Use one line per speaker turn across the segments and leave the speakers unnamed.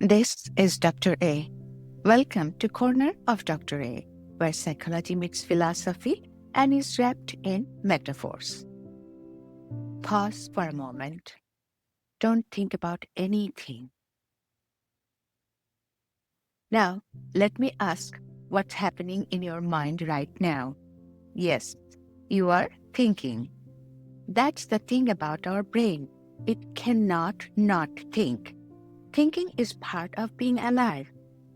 This is Dr.A. Welcome to Corner of Dr.A, where psychology meets philosophy and is wrapped in metaphors. Pause for a moment. Don't think about anything. Now, let me ask what's happening in your mind right now. Yes, you are thinking. That's the thing about our brain. It cannot not think. Thinking is part of being alive.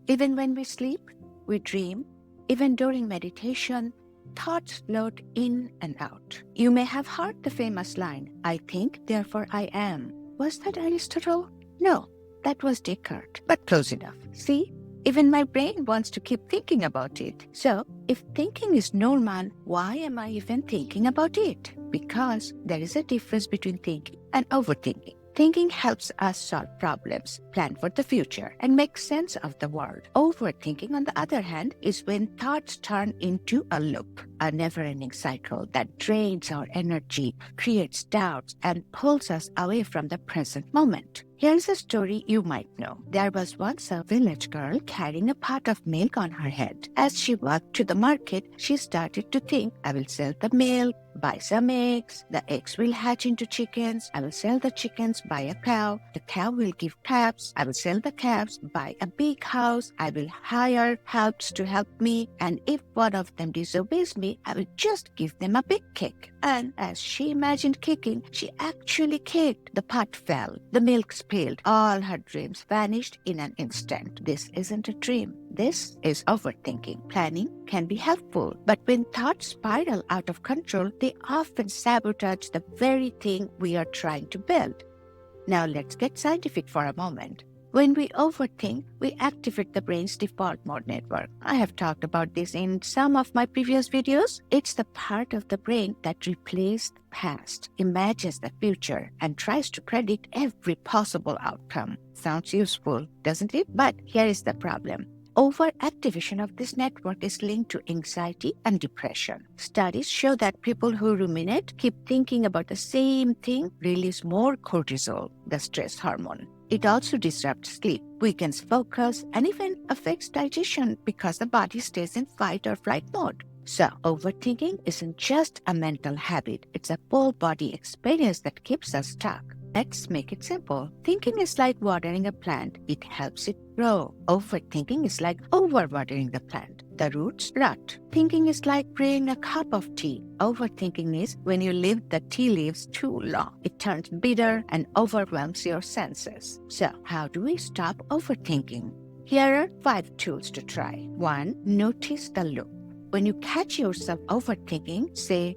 Even when we sleep, we dream. Even during meditation, thoughts float in and out. You may have heard the famous line, "I think, therefore I am." Was that Aristotle? No, that was Descartes, but close enough. See, even my brain wants to keep thinking about it. So, if thinking is normal, why am I even thinking about it? Because there is a difference between thinking and overthinking. Thinking helps us solve problems, plan for the future, and make sense of the world. Overthinking, on the other hand, is when thoughts turn into a loop, a never-ending cycle that drains our energy, creates doubts, and pulls us away from the present moment. Here's a story you might know. There was once a village girl carrying a pot of milk on her head. As she walked to the market, she started to think, "I will sell the milk, buy some eggs. The eggs will hatch into chickens. I will sell the chickens, buy a cow. The cow will give calves. I will sell the calves, buy a big house. I will hire helps to help me. And if one of them disobeys me, I will just give them a big kick." And as she imagined kicking, she actually kicked. The pot fell. The milk spilled. All her dreams vanished in an instant. This isn't a dream. This is overthinking. Planning can be helpful, but when thoughts spiral out of control, they often sabotage the very thing we are trying to build. Now let's get scientific for a moment. When we overthink, we activate the brain's default mode network. I have talked about this in some of my previous videos. It's the part of the brain that replays the past, imagines the future, and tries to predict every possible outcome. Sounds useful, doesn't it? But here is the problem. Overactivation of this network is linked to anxiety and depression. Studies show that people who ruminate, keep thinking about the same thing, release more cortisol, the stress hormone. It also disrupts sleep, weakens focus, and even affects digestion because the body stays in fight or flight mode. So, overthinking isn't just a mental habit, it's a full body experience that keeps us stuck. Let's make it simple. Thinking is like watering a plant. It helps it grow. Overthinking is like overwatering the plant. The roots rot. Thinking is like brewing a cup of tea. Overthinking is when you leave the tea leaves too long. It turns bitter and overwhelms your senses. So, how do we stop overthinking? Here are 5 tools to try. 1. Notice the loop. When you catch yourself overthinking, say,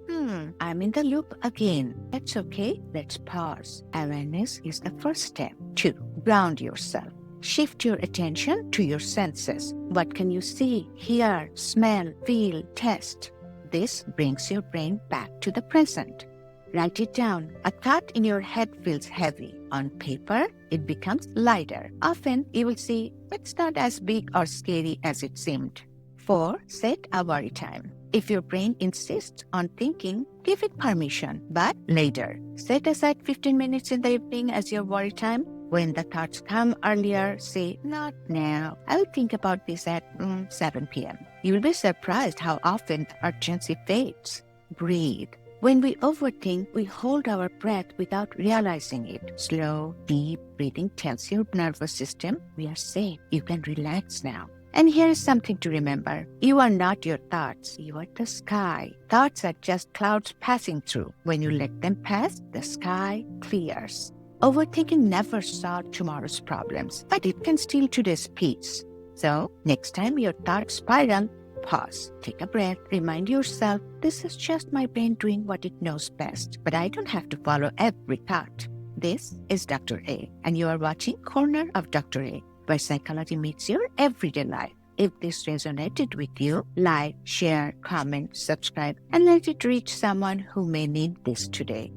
I'm in the loop again. That's okay. Let's pause. Awareness is the first step. 2. Ground yourself. Shift your attention to your senses. What can you see, hear, smell, feel, taste? This brings your brain back to the present. Write it down. A thought in your head feels heavy. On paper, it becomes lighter. Often, you will see it's not as big or scary as it seemed. 4. Set a worry time. If your brain insists on thinking, give it permission, but later. Set aside 15 minutes in the evening as your worry time. When the thoughts come earlier, say, "Not now. I'll think about this at 7 p.m. You will be surprised how often urgency fades. Breathe. When we overthink, we hold our breath without realizing it. Slow, deep breathing tells your nervous system, we are safe. You can relax now. And here is something to remember. You are not your thoughts. You are the sky. Thoughts are just clouds passing through. When you let them pass, the sky clears. Overthinking never solves tomorrow's problems, but it can steal today's peace. So, next time your thoughts spiral, pause, take a breath, remind yourself, this is just my brain doing what it knows best, but I don't have to follow every thought. This is Dr. A, and you are watching Corner of Dr. A, where psychology meets your everyday life. If this resonated with you, like, share, comment, subscribe, and let it reach someone who may need this today.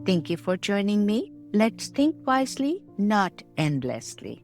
Thank you for joining me. Let's think wisely, not endlessly.